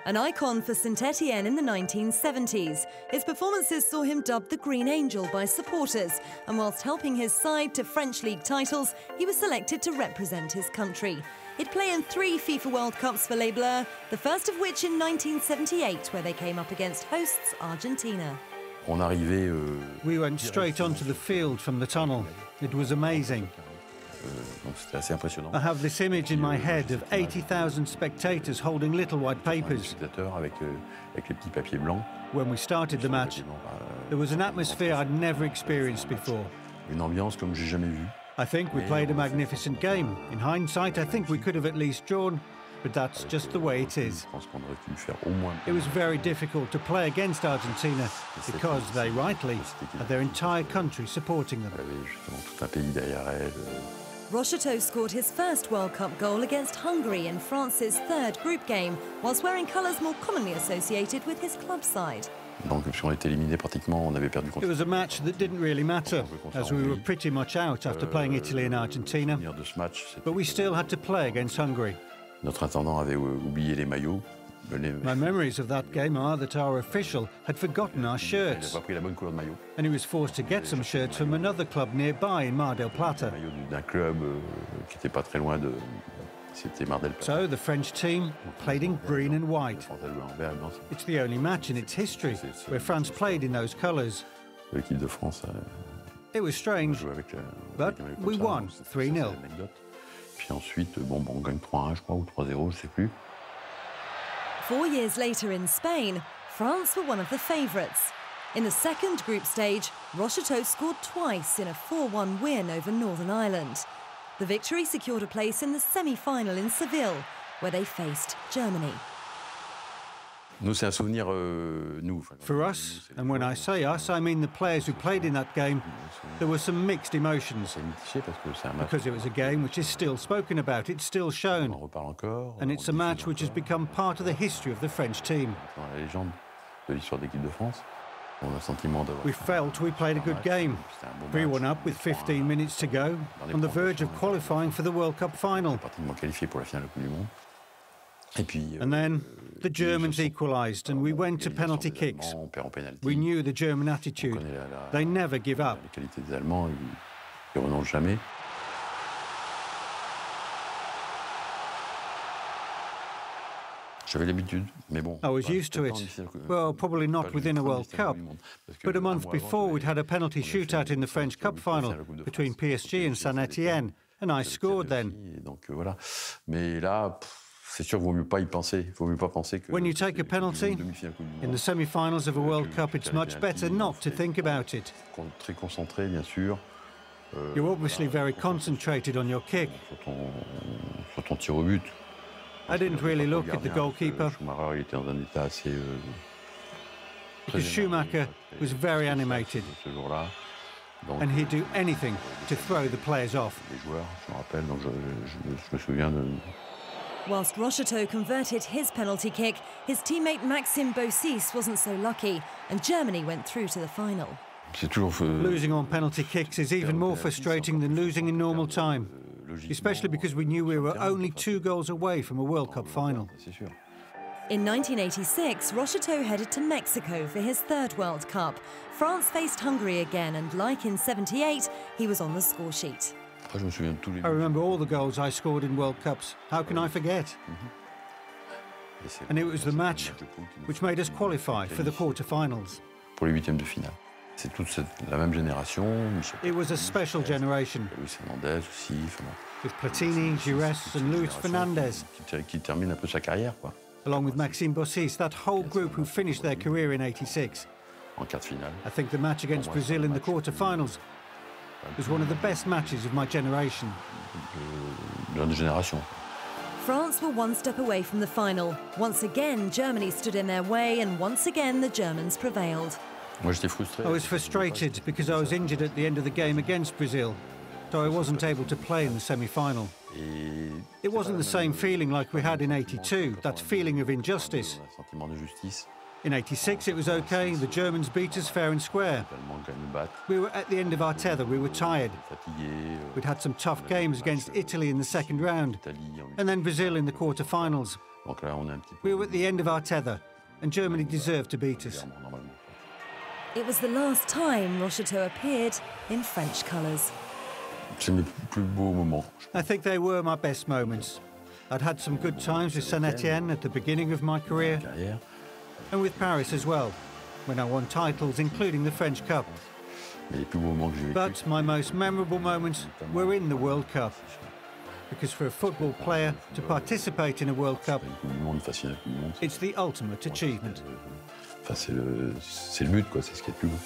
An icon for Saint-Etienne in the 1970s, his performances saw him dubbed the Green Angel by supporters, and whilst helping his side to French League titles, he was selected to represent his country. He'd play in 3 FIFA World Cups for Les Bleus, the first of which in 1978, where they came up against hosts Argentina. We went straight onto the field from the tunnel. It was amazing. I have this image in my head of 80,000 spectators holding little white papers. When we started the match, there was an atmosphere I'd never experienced before. I think we played a magnificent game. In hindsight, I think we could have at least drawn, but that's just the way it is. It was very difficult to play against Argentina because they rightly had their entire country supporting them. Rocheteau scored his first World Cup goal against Hungary in France's 3rd group game, whilst wearing colours more commonly associated with his club side. It was a match that didn't really matter, as we were pretty much out after playing Italy and Argentina, but we still had to play against Hungary. My memories of that game are that our official had forgotten our shirts, and he was forced to get some shirts from another club nearby in Mar del Plata. So the French team played in green and white. It's the only match in its history where France played in those colours. It was strange, but we won 3-0. 4 years later in Spain, France were one of the favourites. In the 2nd group stage, Rocheteau scored twice in a 4-1 win over Northern Ireland. The victory secured a place in the semi-final in Seville, where they faced Germany. For us, and when I say us, I mean the players who played in that game, there were some mixed emotions. Because it was a game which is still spoken about, it's still shown. And it's a match which has become part of the history of the French team. We felt we played a good game. 3-1 up with 15 minutes to go, on the verge of qualifying for the World Cup final. And then the Germans equalised and we went to penalty kicks. We knew the German attitude. They never give up. I was used to it. Well, probably not within a World Cup, but a month before we'd had a penalty shootout in the French Cup final between PSG and Saint-Etienne, and I scored then. When you take a penalty, in the semi-finals of a World Cup, it's much better not to think about it. You're obviously very concentrated on your kick. I didn't really look at the goalkeeper, because Schumacher was very animated, and he'd do anything to throw the players off. Whilst Rocheteau converted his penalty kick, his teammate Maxime Bossis wasn't so lucky, and Germany went through to the final. Losing on penalty kicks is even more frustrating than losing in normal time, especially because we knew we were only 2 goals away from a World Cup final. In 1986, Rocheteau headed to Mexico for his 3rd World Cup. France faced Hungary again, and like in '78, he was on the score sheet. I remember all the goals I scored in World Cups. How can I forget? And it was the match which made us qualify for the quarter-finals. It was a special generation, with Platini, Giresse and Luis Fernandez, along with Maxime Bossis, that whole group who finished their career in '86. I think the match against Brazil in the quarter-finals was one of the best matches of my generation. France were one step away from the final. Once again, Germany stood in their way, and once again, the Germans prevailed. I was frustrated because I was injured at the end of the game against Brazil, so I wasn't able to play in the semi-final. It wasn't the same feeling like we had in '82, that feeling of injustice. In '86 it was okay, the Germans beat us fair and square. We were at the end of our tether, we were tired. We'd had some tough games against Italy in the 2nd round, and then Brazil in the quarter-finals. We were at the end of our tether, and Germany deserved to beat us. It was the last time Rocheteau appeared in French colours. I think they were my best moments. I'd had some good times with Saint-Etienne at the beginning of my career, and with Paris as well, when I won titles, including the French Cup. But my most memorable moments were in the World Cup. Because for a football player to participate in a World Cup, it's the ultimate achievement. C'est le but, quoi, c'est ce qui est le plus beau.